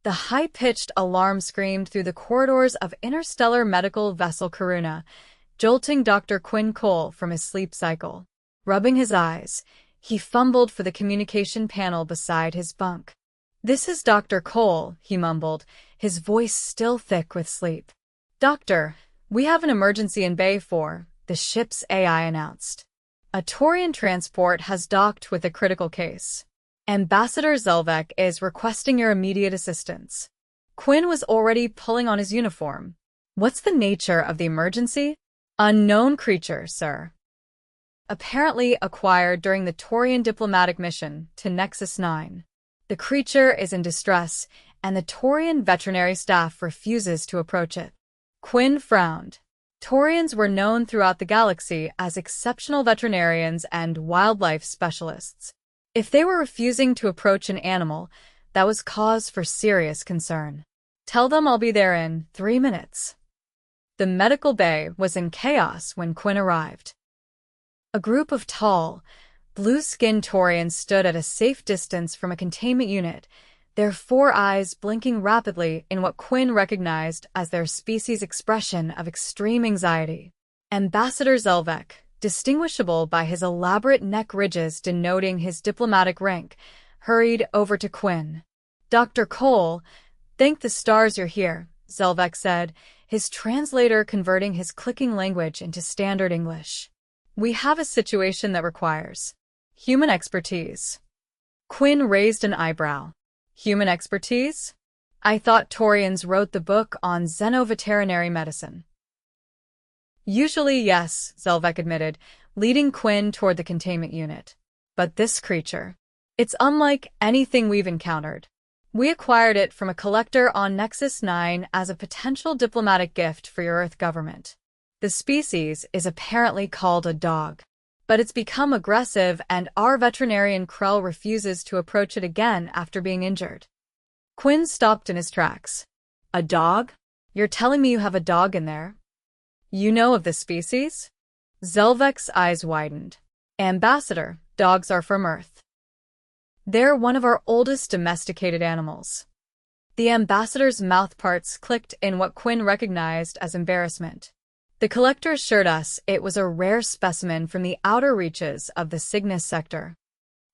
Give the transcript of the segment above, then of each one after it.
The high-pitched alarm screamed through the corridors of Interstellar Medical Vessel Karuna, jolting Dr. Quinn Cole from his sleep cycle. Rubbing his eyes, he fumbled for the communication panel beside his bunk. "This is Dr. Cole," he mumbled, his voice still thick with sleep. "Doctor, we have an emergency in Bay 4, the ship's AI announced. A Taurian transport has docked with a critical case. Ambassador Zelvek is requesting your immediate assistance." Quinn was already pulling on his uniform. "What's the nature of the emergency?" "Unknown creature, sir. Apparently acquired during the Taurian diplomatic mission to Nexus 9. The creature is in distress, and the Taurian veterinary staff refuses to approach it." Quinn frowned. Taurians were known throughout the galaxy as exceptional veterinarians and wildlife specialists. If they were refusing to approach an animal, that was cause for serious concern. "Tell them I'll be there in 3 minutes." The medical bay was in chaos when Quinn arrived. A group of tall, blue-skinned Taurians stood at a safe distance from a containment unit, their 4 eyes blinking rapidly in what Quinn recognized as their species' expression of extreme anxiety. Ambassador Zelvek, distinguishable by his elaborate neck ridges denoting his diplomatic rank, hurried over to Quinn. "Dr. Cole, thank the stars you're here," Zelvek said, his translator converting his clicking language into standard English. "We have a situation that requires human expertise." Quinn raised an eyebrow. "Human expertise? I thought Taurians wrote the book on xenoveterinary medicine." "Usually, yes," Zelvek admitted, leading Quinn toward the containment unit. "But this creature, it's unlike anything we've encountered. We acquired it from a collector on Nexus 9 as a potential diplomatic gift for your Earth government. The species is apparently called a dog, but it's become aggressive and our veterinarian Krell refuses to approach it again after being injured." Quinn stopped in his tracks. "A dog? You're telling me you have a dog in there? You know of the species?" Zelvek's eyes widened. "Ambassador, dogs are from Earth. They're one of our oldest domesticated animals." The ambassador's mouthparts clicked in what Quinn recognized as embarrassment. "The collector assured us it was a rare specimen from the outer reaches of the Cygnus sector."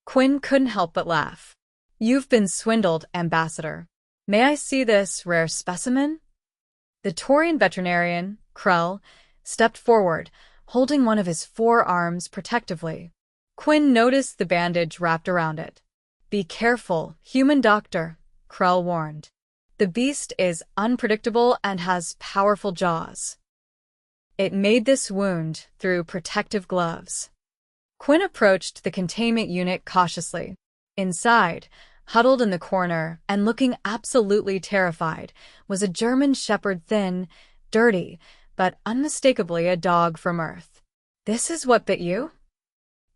Quinn couldn't help but laugh. "You've been swindled, Ambassador. May I see this rare specimen?" The Taurian veterinarian, Krell, stepped forward, holding one of his 4 arms protectively. Quinn noticed the bandage wrapped around it. "Be careful, human doctor," Krell warned. "The beast is unpredictable and has powerful jaws." It made this wound through protective gloves. Quinn approached the containment unit cautiously. Inside, huddled in the corner and looking absolutely terrified, was a German shepherd, thin, dirty, but unmistakably a dog from Earth. "This is what bit you?"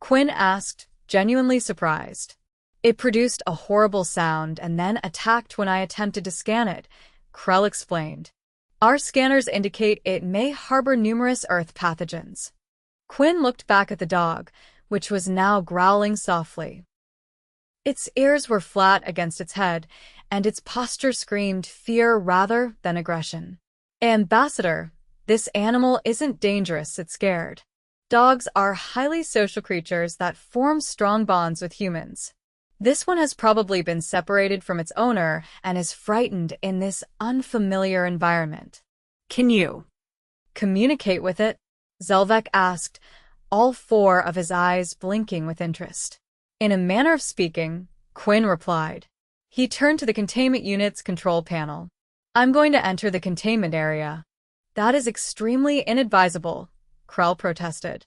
Quinn asked, genuinely surprised. "It produced a horrible sound and then attacked when I attempted to scan it," Krell explained. "Our scanners indicate it may harbor numerous Earth pathogens." Quinn looked back at the dog, which was now growling softly. Its ears were flat against its head, and its posture screamed fear rather than aggression. "Ambassador, this animal isn't dangerous, it's scared. Dogs are highly social creatures that form strong bonds with humans. This one has probably been separated from its owner and is frightened in this unfamiliar environment." "Can you communicate with it?" Zelvek asked, all 4 of his eyes blinking with interest. "In a manner of speaking," Quinn replied. He turned to the containment unit's control panel. "I'm going to enter the containment area." "That is extremely inadvisable," Krell protested.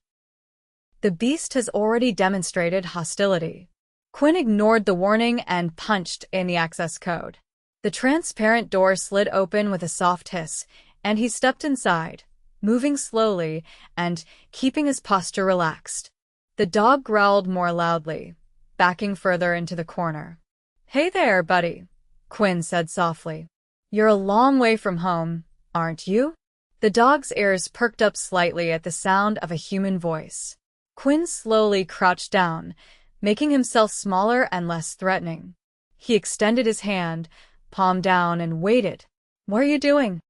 "The beast has already demonstrated hostility." Quinn ignored the warning and punched in the access code. The transparent door slid open with a soft hiss, and he stepped inside, moving slowly and keeping his posture relaxed. The dog growled more loudly, backing further into the corner. "Hey there, buddy," Quinn said softly. "You're a long way from home, aren't you?" The dog's ears perked up slightly at the sound of a human voice. Quinn slowly crouched down, making himself smaller and less threatening. He extended his hand, palm down, and waited. "What are you doing?"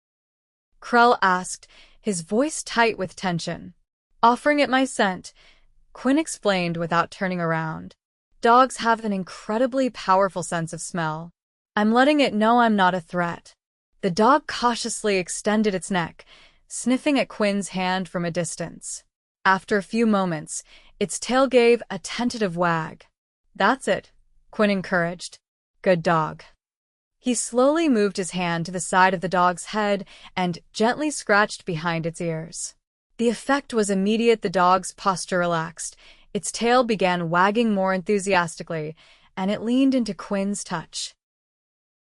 Krell asked, his voice tight with tension. "Offering it my scent," Quinn explained without turning around. "Dogs have an incredibly powerful sense of smell. I'm letting it know I'm not a threat." The dog cautiously extended its neck, sniffing at Quinn's hand from a distance. After a few moments, its tail gave a tentative wag. "That's it," Quinn encouraged. "Good dog." He slowly moved his hand to the side of the dog's head and gently scratched behind its ears. The effect was immediate. The dog's posture relaxed, its tail began wagging more enthusiastically, and it leaned into Quinn's touch.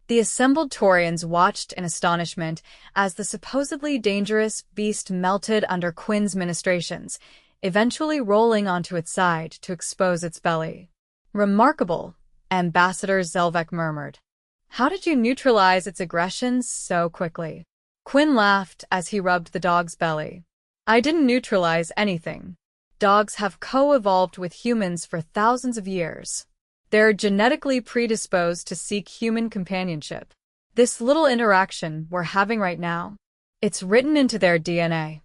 The assembled Taurians watched in astonishment as the supposedly dangerous beast melted under Quinn's ministrations, eventually rolling onto its side to expose its belly. "Remarkable," Ambassador Zelvek murmured. "How did you neutralize its aggressions so quickly?" Quinn laughed as he rubbed the dog's belly. "I didn't neutralize anything. Dogs have co-evolved with humans for thousands of years. They're genetically predisposed to seek human companionship. This little interaction we're having right now, it's written into their DNA."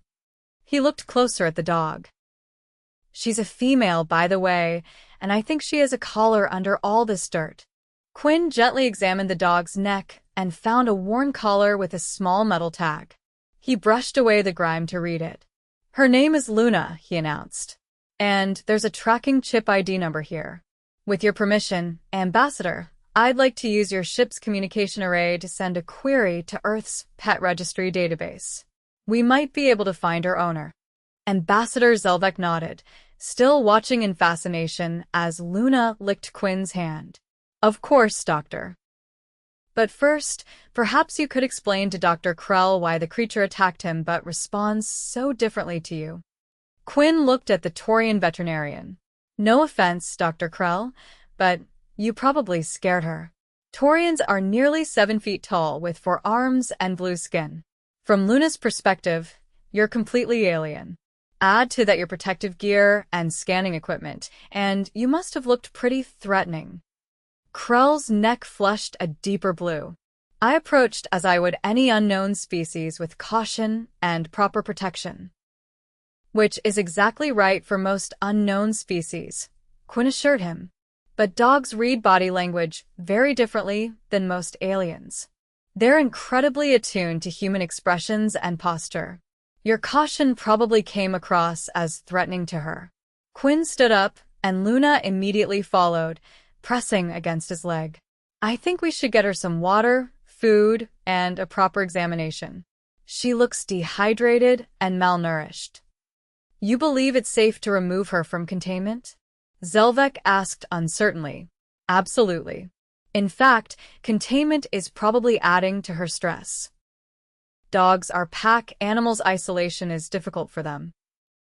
He looked closer at the dog. "She's a female, by the way, and I think she has a collar under all this dirt." Quinn gently examined the dog's neck and found a worn collar with a small metal tag. He brushed away the grime to read it. "Her name is Luna," he announced. "And there's a tracking chip ID number here. With your permission, Ambassador, I'd like to use your ship's communication array to send a query to Earth's pet registry database. We might be able to find her owner." Ambassador Zelvek nodded, still watching in fascination as Luna licked Quinn's hand. "Of course, Doctor. But first, perhaps you could explain to Dr. Krell why the creature attacked him but responds so differently to you." Quinn looked at the Taurian veterinarian. "No offense, Dr. Krell, but you probably scared her. Taurians are nearly 7 feet tall with 4 arms and blue skin. From Luna's perspective, you're completely alien. Add to that your protective gear and scanning equipment, and you must have looked pretty threatening." Krell's neck flushed a deeper blue. "I approached as I would any unknown species with caution and proper protection." "Which is exactly right for most unknown species," Quinn assured him. "But dogs read body language very differently than most aliens. They're incredibly attuned to human expressions and posture. Your caution probably came across as threatening to her." Quinn stood up, and Luna immediately followed, pressing against his leg. "I think we should get her some water, food, and a proper examination. She looks dehydrated and malnourished." "You believe it's safe to remove her from containment?" Zelvek asked uncertainly. "Absolutely. In fact, containment is probably adding to her stress. Dogs are pack animals. Isolation is difficult for them."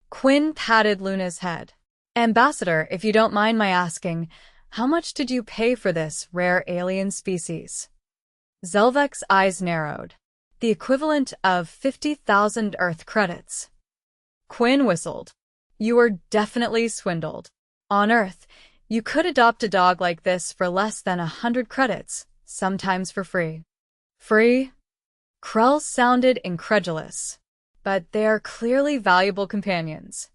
Quinn patted Luna's head. "Ambassador, if you don't mind my asking, how much did you pay for this rare alien species?" Zelvek's eyes narrowed. "The equivalent of 50,000 Earth credits." Quinn whistled. "You were definitely swindled. On Earth, you could adopt a dog like this for less than 100 credits, sometimes for free." "Free?" Krell sounded incredulous. "But they are clearly valuable companions."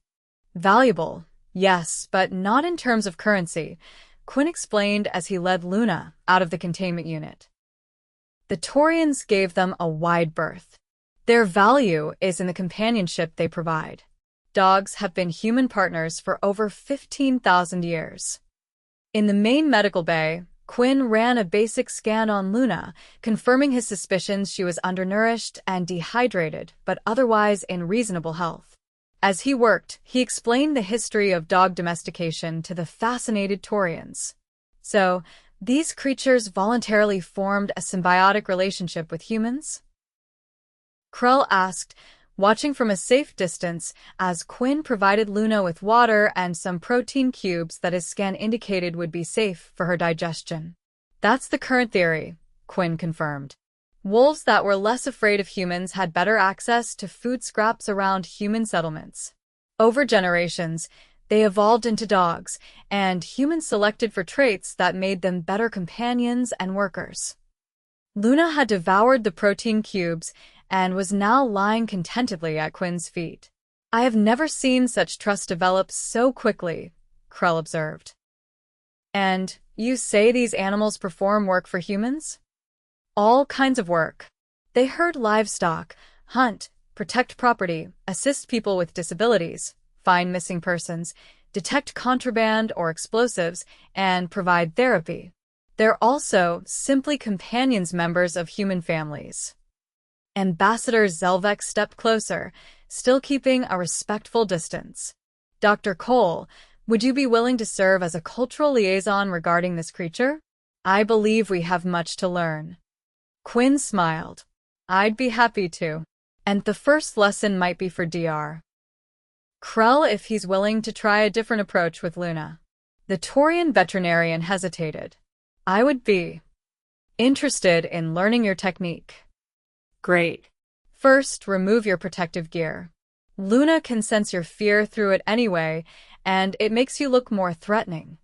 "Valuable, yes, but not in terms of currency," Quinn explained as he led Luna out of the containment unit. "The Taurians gave them a wide berth. Their value is in the companionship they provide. Dogs have been human partners for over 15,000 years." In the main medical bay, Quinn ran a basic scan on Luna, confirming his suspicions she was undernourished and dehydrated, but otherwise in reasonable health. As he worked, he explained the history of dog domestication to the fascinated Taurians. "So, these creatures voluntarily formed a symbiotic relationship with humans?" Krell asked, watching from a safe distance as Quinn provided Luna with water and some protein cubes that his scan indicated would be safe for her digestion. "That's the current theory," Quinn confirmed. "Wolves that were less afraid of humans had better access to food scraps around human settlements. Over generations, they evolved into dogs, and humans selected for traits that made them better companions and workers." Luna had devoured the protein cubes and was now lying contentedly at Quinn's feet. I have never seen such trust develop so quickly, Krell observed. And you say these animals perform work for humans? All kinds of work. They herd livestock, hunt, protect property, assist people with disabilities, find missing persons, detect contraband or explosives, and provide therapy. They're also simply companions members of human families. Ambassador Zelvek stepped closer, still keeping a respectful distance. Dr. Cole, would you be willing to serve as a cultural liaison regarding this creature? I believe we have much to learn. Quinn smiled. I'd be happy to. And the first lesson might be for Dr. Krell if he's willing to try a different approach with Luna. The Taurian veterinarian hesitated. I would be interested in learning your technique. Great. First, remove your protective gear. Luna can sense your fear through it anyway, and it makes you look more threatening.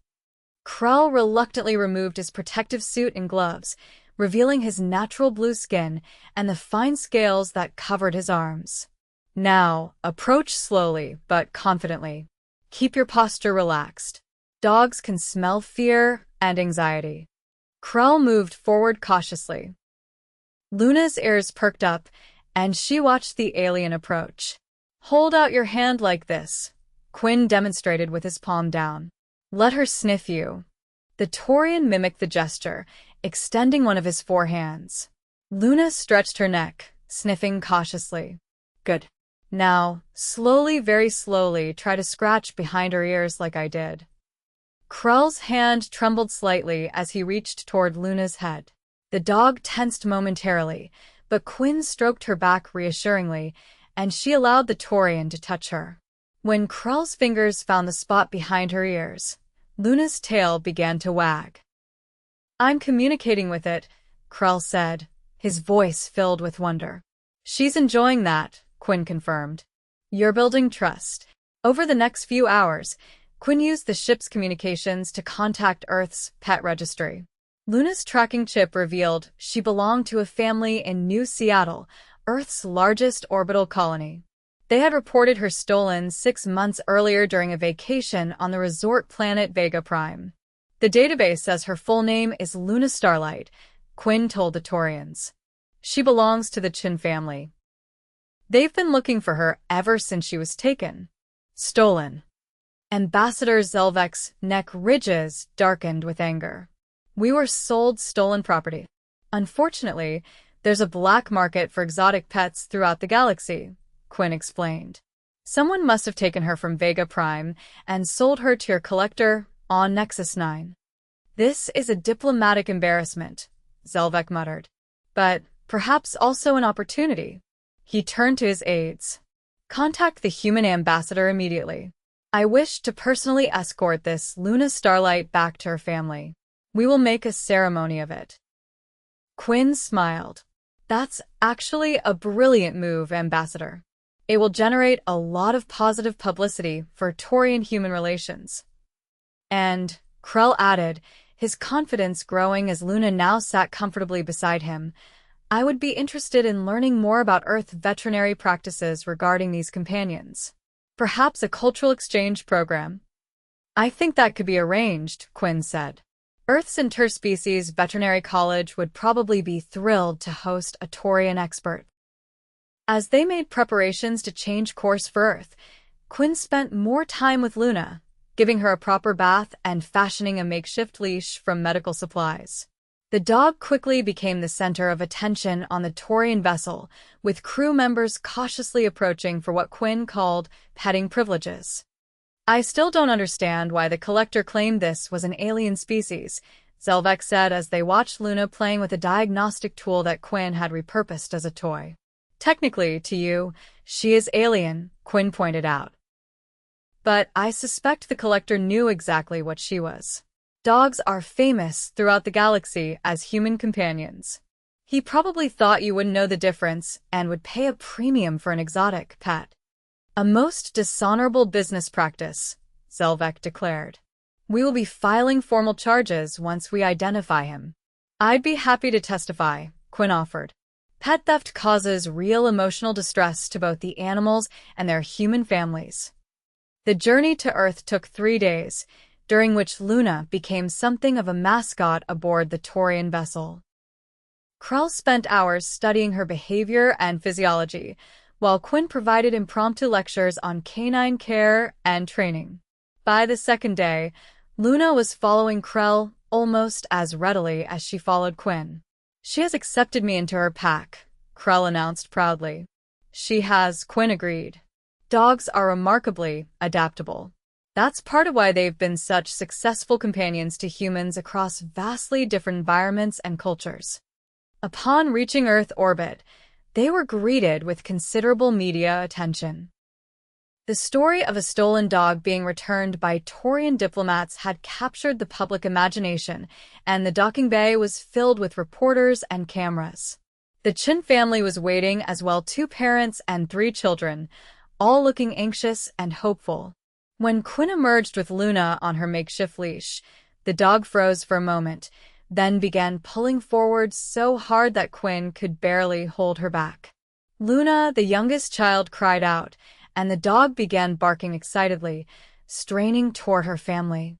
Krell reluctantly removed his protective suit and gloves, revealing his natural blue skin and the fine scales that covered his arms. Now, approach slowly but confidently. Keep your posture relaxed. Dogs can smell fear and anxiety. Krell moved forward cautiously. Luna's ears perked up, and she watched the alien approach. Hold out your hand like this, Quinn demonstrated with his palm down. Let her sniff you. The Taurian mimicked the gesture, extending one of his forehands. Luna stretched her neck, sniffing cautiously. Good. Now, slowly, very slowly, try to scratch behind her ears like I did. Krell's hand trembled slightly as he reached toward Luna's head. The dog tensed momentarily, but Quinn stroked her back reassuringly, and she allowed the Taurian to touch her. When Krell's fingers found the spot behind her ears, Luna's tail began to wag. I'm communicating with it, Krell said, his voice filled with wonder. She's enjoying that, Quinn confirmed. You're building trust. Over the next few hours, Quinn used the ship's communications to contact Earth's pet registry. Luna's tracking chip revealed she belonged to a family in New Seattle, Earth's largest orbital colony. They had reported her stolen 6 months earlier during a vacation on the resort planet Vega Prime. The database says her full name is Luna Starlight, Quinn told the Taurians. She belongs to the Chin family. They've been looking for her ever since she was taken. Stolen. Ambassador Zelvek's neck ridges darkened with anger. We were sold stolen property. Unfortunately, there's a black market for exotic pets throughout the galaxy, Quinn explained. Someone must have taken her from Vega Prime and sold her to your collector on Nexus 9. This is a diplomatic embarrassment, Zelvek muttered. But perhaps also an opportunity. He turned to his aides. Contact the human ambassador immediately. I wish to personally escort this Luna Starlight back to her family. We will make a ceremony of it. Quinn smiled. That's actually a brilliant move, Ambassador. It will generate a lot of positive publicity for Taurian-human relations. And, Krell added, his confidence growing as Luna now sat comfortably beside him, I would be interested in learning more about Earth veterinary practices regarding these companions. Perhaps a cultural exchange program. I think that could be arranged, Quinn said. Earth's Interspecies Veterinary College would probably be thrilled to host a Taurian expert. As they made preparations to change course for Earth, Quinn spent more time with Luna, giving her a proper bath and fashioning a makeshift leash from medical supplies. The dog quickly became the center of attention on the Taurian vessel, with crew members cautiously approaching for what Quinn called petting privileges. I still don't understand why the collector claimed this was an alien species, Zelvek said as they watched Luna playing with a diagnostic tool that Quinn had repurposed as a toy. Technically, to you, she is alien, Quinn pointed out. But I suspect the collector knew exactly what she was. Dogs are famous throughout the galaxy as human companions. He probably thought you wouldn't know the difference and would pay a premium for an exotic pet. A most dishonorable business practice, Zelvek declared. We will be filing formal charges once we identify him. I'd be happy to testify, Quinn offered. Pet theft causes real emotional distress to both the animals and their human families. The journey to Earth took 3 days, during which Luna became something of a mascot aboard the Taurian vessel. Krell spent hours studying her behavior and physiology, while Quinn provided impromptu lectures on canine care and training. By the second day, Luna was following Krell almost as readily as she followed Quinn. "She has accepted me into her pack," Krell announced proudly. "She has," Quinn agreed. "Dogs are remarkably adaptable. That's part of why they've been such successful companions to humans across vastly different environments and cultures." Upon reaching Earth orbit, they were greeted with considerable media attention. The story of a stolen dog being returned by Taurian diplomats had captured the public imagination, and the docking bay was filled with reporters and cameras. The Chin family was waiting as well, 2 parents and 3 children, all looking anxious and hopeful. When Quinn emerged with Luna on her makeshift leash, the dog froze for a moment, then began pulling forward so hard that Quinn could barely hold her back. Luna, the youngest child, cried out, and the dog began barking excitedly, straining toward her family.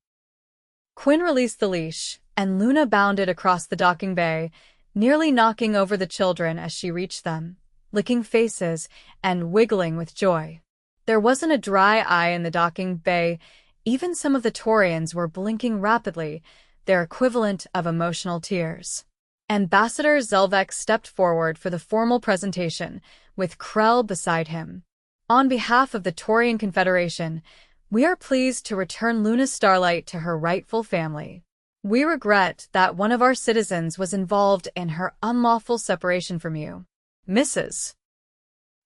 Quinn released the leash, and Luna bounded across the docking bay, nearly knocking over the children as she reached them, licking faces and wiggling with joy. There wasn't a dry eye in the docking bay. Even some of the Taurians were blinking rapidly, their equivalent of emotional tears. Ambassador Zelvek stepped forward for the formal presentation, with Krell beside him. "On behalf of the Taurian Confederation, we are pleased to return Luna Starlight to her rightful family. We regret that one of our citizens was involved in her unlawful separation from you." Mrs.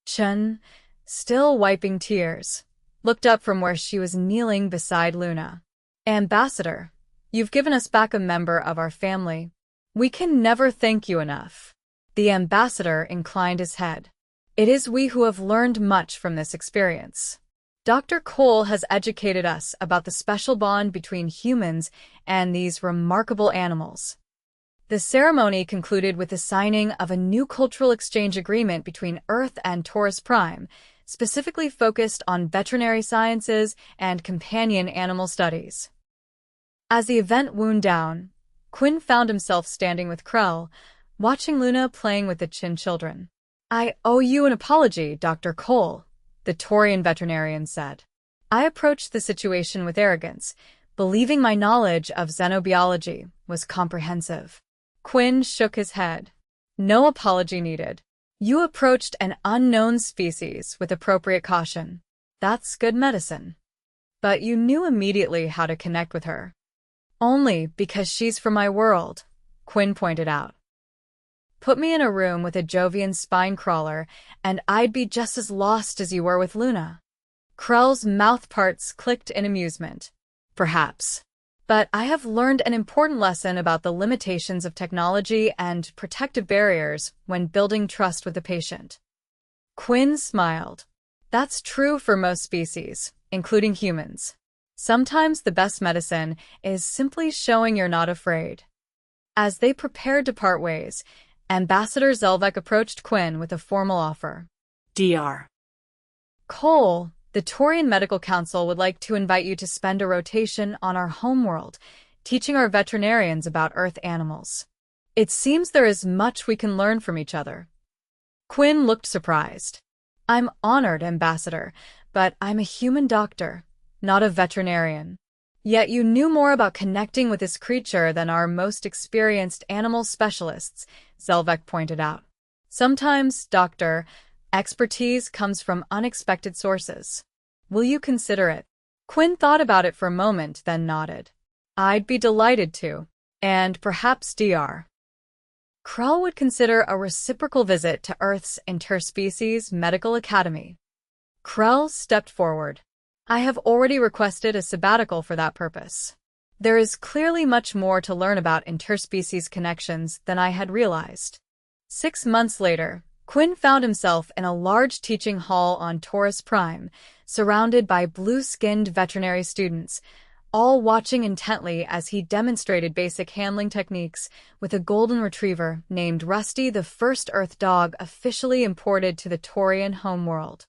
Chen, still wiping tears, looked up from where she was kneeling beside Luna. "Ambassador, you've given us back a member of our family. We can never thank you enough." The ambassador inclined his head. "It is we who have learned much from this experience. Dr. Cole has educated us about the special bond between humans and these remarkable animals." The ceremony concluded with the signing of a new cultural exchange agreement between Earth and Taurus Prime, specifically focused on veterinary sciences and companion animal studies. As the event wound down, Quinn found himself standing with Krell, watching Luna playing with the Chin children. "I owe you an apology, Dr. Cole," the Taurian veterinarian said. "I approached the situation with arrogance, believing my knowledge of xenobiology was comprehensive." Quinn shook his head. "No apology needed. You approached an unknown species with appropriate caution. That's good medicine. But you knew immediately how to connect with her." "Only because she's from my world," Quinn pointed out. "Put me in a room with a Jovian spine crawler, and I'd be just as lost as you were with Luna." Krell's mouth parts clicked in amusement. "Perhaps. But I have learned an important lesson about the limitations of technology and protective barriers when building trust with the patient." Quinn smiled. "That's true for most species, including humans. Sometimes the best medicine is simply showing you're not afraid." As they prepared to part ways, Ambassador Zelvek approached Quinn with a formal offer. "Dr. Cole, the Taurian Medical Council would like to invite you to spend a rotation on our homeworld, teaching our veterinarians about Earth animals. It seems there is much we can learn from each other." Quinn looked surprised. "I'm honored, Ambassador, but I'm a human doctor, not a veterinarian. Yet you knew more about connecting with this creature than our most experienced animal specialists," Zelvek pointed out. "Sometimes, Doctor, expertise comes from unexpected sources. Will you consider it?" Quinn thought about it for a moment, then nodded. "I'd be delighted to. And perhaps Dr. Krell would consider a reciprocal visit to Earth's Interspecies Medical Academy." Krell stepped forward. "I have already requested a sabbatical for that purpose. There is clearly much more to learn about interspecies connections than I had realized." 6 months later, Quinn found himself in a large teaching hall on Taurus Prime, surrounded by blue-skinned veterinary students, all watching intently as he demonstrated basic handling techniques with a golden retriever named Rusty, the first Earth dog officially imported to the Taurian homeworld.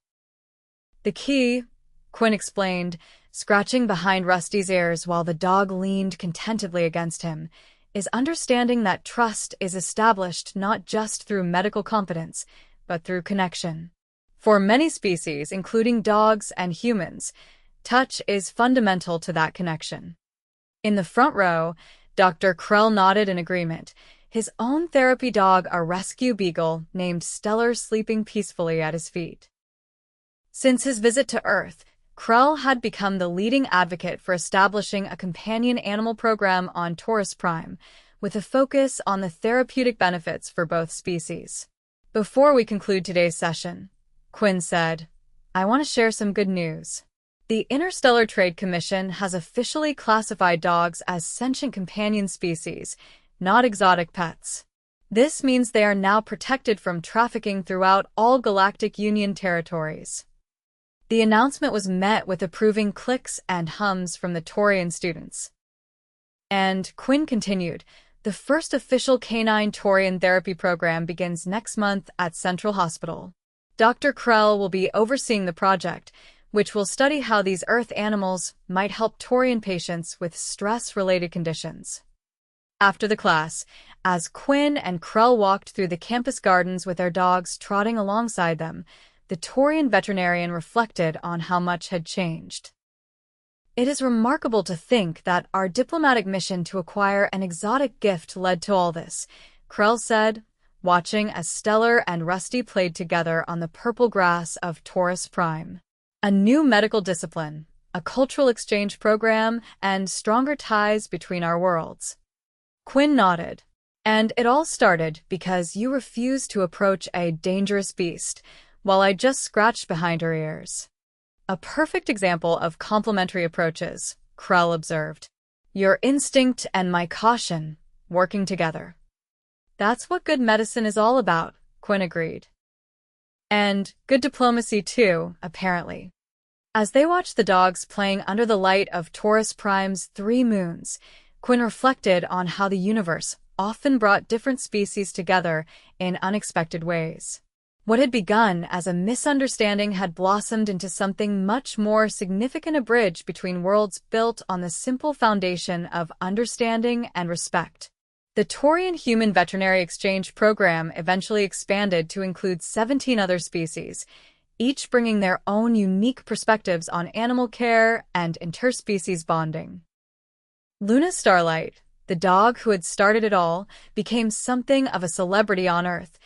"The key," Quinn explained, scratching behind Rusty's ears while the dog leaned contentedly against him, "is understanding that trust is established not just through medical competence, but through connection. For many species, including dogs and humans, touch is fundamental to that connection." In the front row, Dr. Krell nodded in agreement, his own therapy dog, a rescue beagle named Stellar, sleeping peacefully at his feet. Since his visit to Earth, Krell had become the leading advocate for establishing a companion animal program on Taurus Prime, with a focus on the therapeutic benefits for both species. "Before we conclude today's session," Quinn said, "I want to share some good news. The Interstellar Trade Commission has officially classified dogs as sentient companion species, not exotic pets. This means they are now protected from trafficking throughout all Galactic Union territories." The announcement was met with approving clicks and hums from the Taurian students. And Quinn continued, "The first official canine Taurian therapy program begins next month at Central Hospital. Dr. Krell will be overseeing the project, which will study how these Earth animals might help Taurian patients with stress-related conditions." After the class, as Quinn and Krell walked through the campus gardens with their dogs trotting alongside them, the Taurian veterinarian reflected on how much had changed. "It is remarkable to think that our diplomatic mission to acquire an exotic gift led to all this," Krell said, watching as Stellar and Rusty played together on the purple grass of Taurus Prime. "A new medical discipline, a cultural exchange program, and stronger ties between our worlds." Quinn nodded. "And it all started because you refused to approach a dangerous beast, while I just scratched behind her ears." "A perfect example of complementary approaches," Krell observed. "Your instinct and my caution, working together." "That's what good medicine is all about," Quinn agreed. "And good diplomacy too, apparently." As they watched the dogs playing under the light of Taurus Prime's 3 moons, Quinn reflected on how the universe often brought different species together in unexpected ways. What had begun as a misunderstanding had blossomed into something much more significant, a bridge between worlds built on the simple foundation of understanding and respect. The Taurian Human Veterinary Exchange Program eventually expanded to include 17 other species, each bringing their own unique perspectives on animal care and interspecies bonding. Luna Starlight, the dog who had started it all, became something of a celebrity on Earth,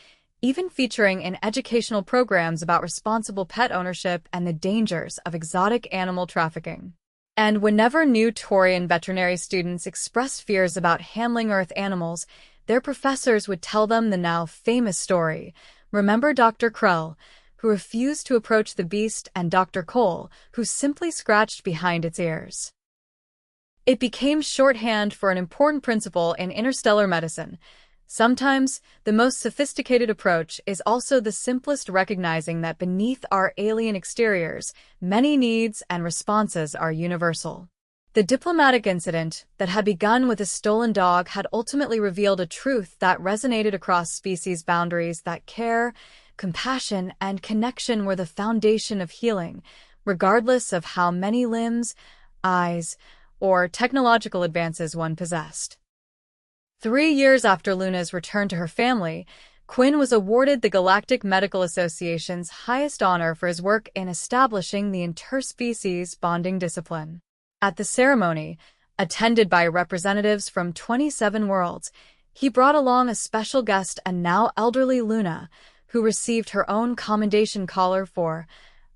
even featuring in educational programs about responsible pet ownership and the dangers of exotic animal trafficking. And whenever new Taurian veterinary students expressed fears about handling Earth animals, their professors would tell them the now famous story, "Remember Dr. Krell, who refused to approach the beast, and Dr. Cole, who simply scratched behind its ears." It became shorthand for an important principle in interstellar medicine. Sometimes, the most sophisticated approach is also the simplest, recognizing that beneath our alien exteriors, many needs and responses are universal. The diplomatic incident that had begun with a stolen dog had ultimately revealed a truth that resonated across species boundaries, that care, compassion, and connection were the foundation of healing, regardless of how many limbs, eyes, or technological advances one possessed. 3 years after Luna's return to her family, Quinn was awarded the Galactic Medical Association's highest honor for his work in establishing the interspecies bonding discipline. At the ceremony, attended by representatives from 27 worlds, he brought along a special guest, a now elderly Luna, who received her own commendation collar for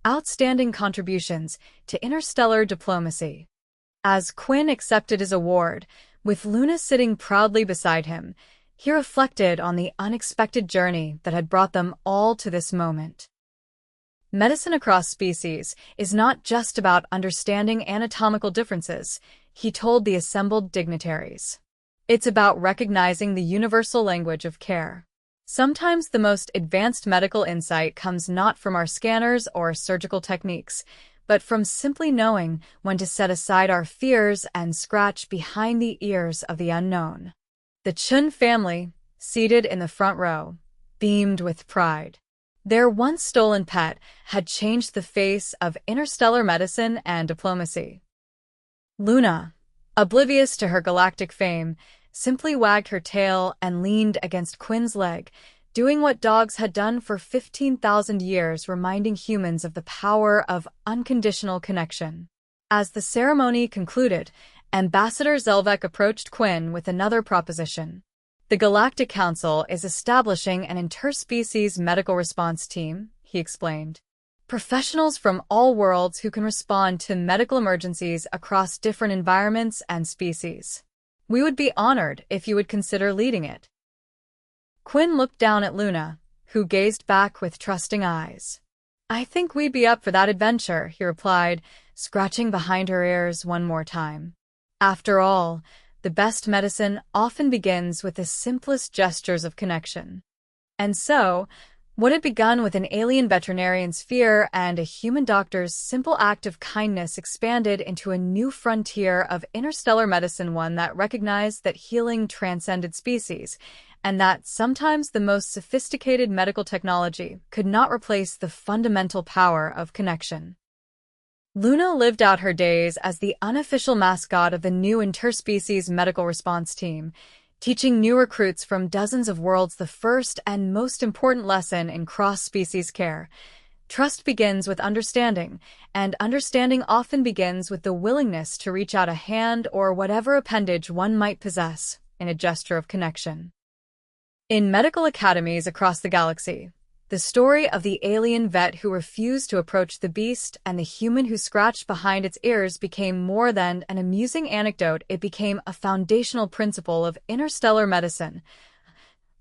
outstanding contributions to interstellar diplomacy. As Quinn accepted his award, with Luna sitting proudly beside him, he reflected on the unexpected journey that had brought them all to this moment. Medicine across species is not just about understanding anatomical differences, he told the assembled dignitaries. It's about recognizing the universal language of care. Sometimes the most advanced medical insight comes not from our scanners or surgical techniques, but from simply knowing when to set aside our fears and scratch behind the ears of the unknown. The Chun family, seated in the front row, beamed with pride. Their once stolen pet had changed the face of interstellar medicine and diplomacy. Luna, oblivious to her galactic fame, simply wagged her tail and leaned against Quinn's leg, doing what dogs had done for 15,000 years, reminding humans of the power of unconditional connection. As the ceremony concluded, Ambassador Zelvek approached Quinn with another proposition. The Galactic Council is establishing an interspecies medical response team, he explained. Professionals from all worlds who can respond to medical emergencies across different environments and species. We would be honored if you would consider leading it. Quinn looked down at Luna, who gazed back with trusting eyes. I think we'd be up for that adventure, he replied, scratching behind her ears one more time. After all, the best medicine often begins with the simplest gestures of connection. And so, what had begun with an alien veterinarian's fear and a human doctor's simple act of kindness expanded into a new frontier of interstellar medicine, one that recognized that healing transcended species, and that sometimes the most sophisticated medical technology could not replace the fundamental power of connection. Luna lived out her days as the unofficial mascot of the new interspecies medical response team, teaching new recruits from dozens of worlds the first and most important lesson in cross-species care. Trust begins with understanding, and understanding often begins with the willingness to reach out a hand or whatever appendage one might possess in a gesture of connection. In medical academies across the galaxy, the story of the alien vet who refused to approach the beast and the human who scratched behind its ears became more than an amusing anecdote. It became a foundational principle of interstellar medicine,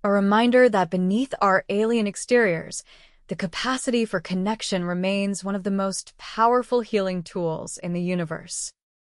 a reminder that beneath our alien exteriors, the capacity for connection remains one of the most powerful healing tools in the universe.